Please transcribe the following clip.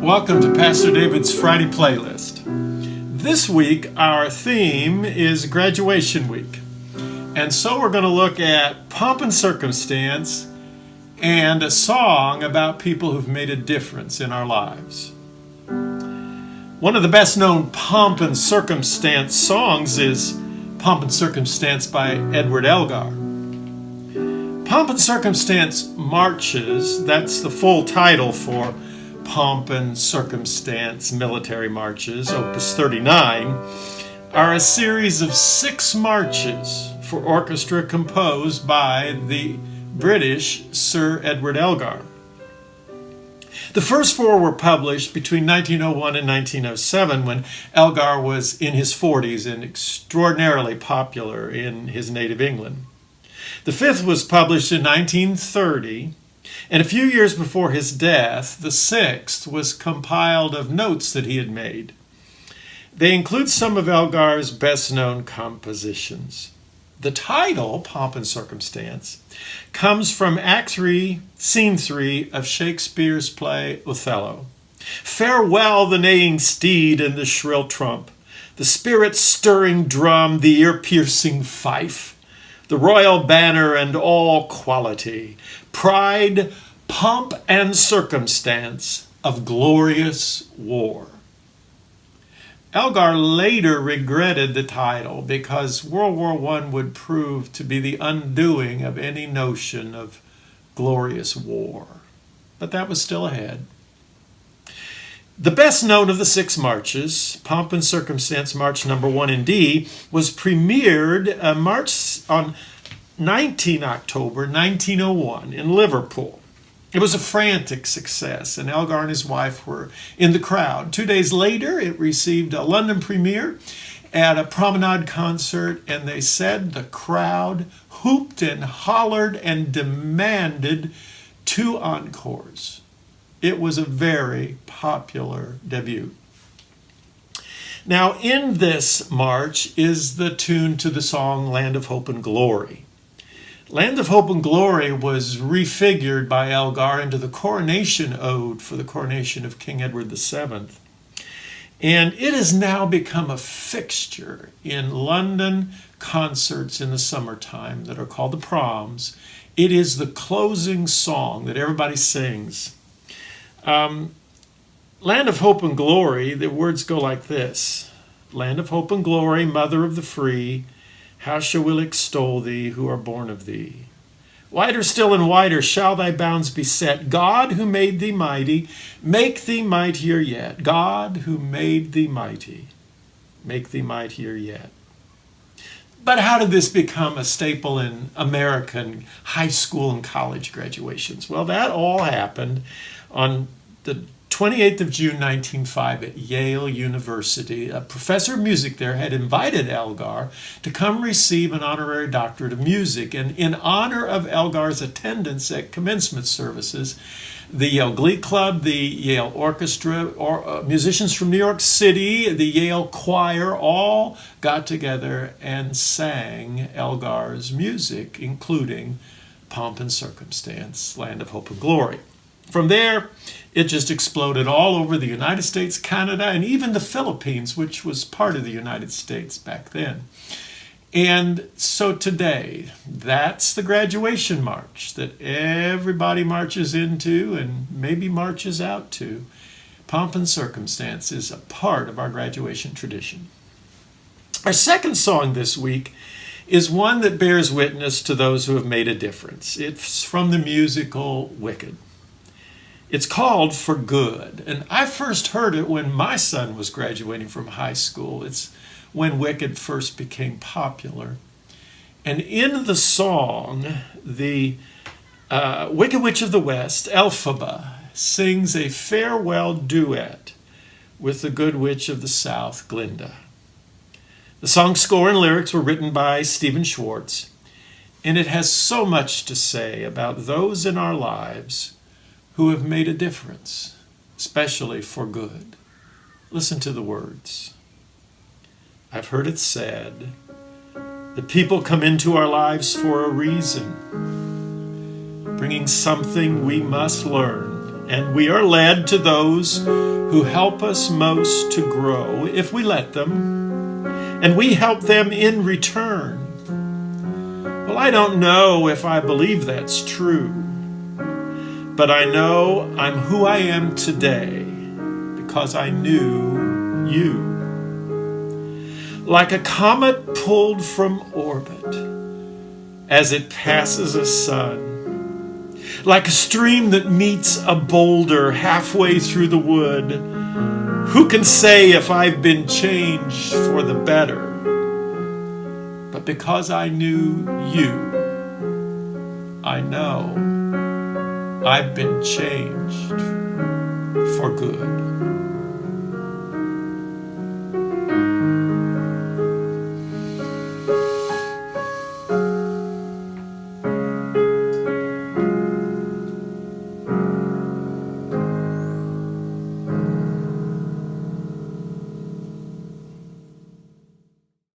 Welcome to Pastor David's Friday playlist. This week our theme is graduation week. And so we're going to look at pomp and circumstance and a song about people who've made a difference in our lives. One of the best known pomp and circumstance songs is Pomp and Circumstance by Edward Elgar. Pomp and Circumstance Marches, that's the full title for Pomp and Circumstance Military Marches, Opus 39, are a series of 6 marches for orchestra composed by the British Sir Edward Elgar. The first 4 were published between 1901 and 1907 when Elgar was in his 40s and extraordinarily popular in his native England. The 5th was published in 1930, and a few years before his death, the 6th was compiled of notes that he had made. They include some of Elgar's best-known compositions. The title, Pomp and Circumstance, comes from Act 3, Scene 3 of Shakespeare's play Othello. Farewell the neighing steed and the shrill trump, the spirit-stirring drum, the ear-piercing fife, the royal banner and all quality, pride, pomp, and circumstance of glorious war. Elgar later regretted the title because World War I would prove to be the undoing of any notion of glorious war. But that was still ahead. The best known of the 6 marches, Pomp and Circumstance March number 1 in D, was premiered on 19 October 1901 in Liverpool. It was a frantic success, and Elgar and his wife were in the crowd. 2 days later, it received a London premiere at a promenade concert, and they said the crowd hooped and hollered and demanded 2 encores. It was a very popular debut. Now, in this march is the tune to the song Land of Hope and Glory. Land of Hope and Glory was refigured by Elgar into the coronation ode for the coronation of King Edward VII. And it has now become a fixture in London concerts in the summertime that are called the proms. It is the closing song that everybody sings. Land of Hope and Glory, the words go like this. Land of Hope and Glory, mother of the free, how shall we extol thee who are born of thee? Wider still and wider shall thy bounds be set. God who made thee mighty, make thee mightier yet. God who made thee mighty, make thee mightier yet. But how did this become a staple in American high school and college graduations? Well, that all happened on the 28th of June, 1905 at Yale University. A professor of music there had invited Elgar to come receive an honorary doctorate of music. And in honor of Elgar's attendance at commencement services, the Yale Glee Club, the Yale Orchestra, musicians from New York City, the Yale Choir, all got together and sang Elgar's music, including Pomp and Circumstance, Land of Hope and Glory. From there, it just exploded all over the United States, Canada, and even the Philippines, which was part of the United States back then. And so today, that's the graduation march that everybody marches into and maybe marches out to. Pomp and Circumstance is a part of our graduation tradition. Our second song this week is one that bears witness to those who have made a difference. It's from the musical Wicked. It's called For Good, and I first heard it when my son was graduating from high school. It's when Wicked first became popular. And in the song, the Wicked Witch of the West, Elphaba, sings a farewell duet with the Good Witch of the South, Glinda. The song score and lyrics were written by Stephen Schwartz, and it has so much to say about those in our lives who have made a difference, especially for good. Listen to the words. I've heard it said that people come into our lives for a reason, bringing something we must learn And we are led to those who help us most to grow, if we let them, and we help them in return. Well, I don't know if I believe that's true, but I know I'm who I am today because I knew you. Like a comet pulled from orbit as it passes a sun, like a stream that meets a boulder halfway through the wood. Who can say if I've been changed for the better? But because I knew you, I know I've been changed for good.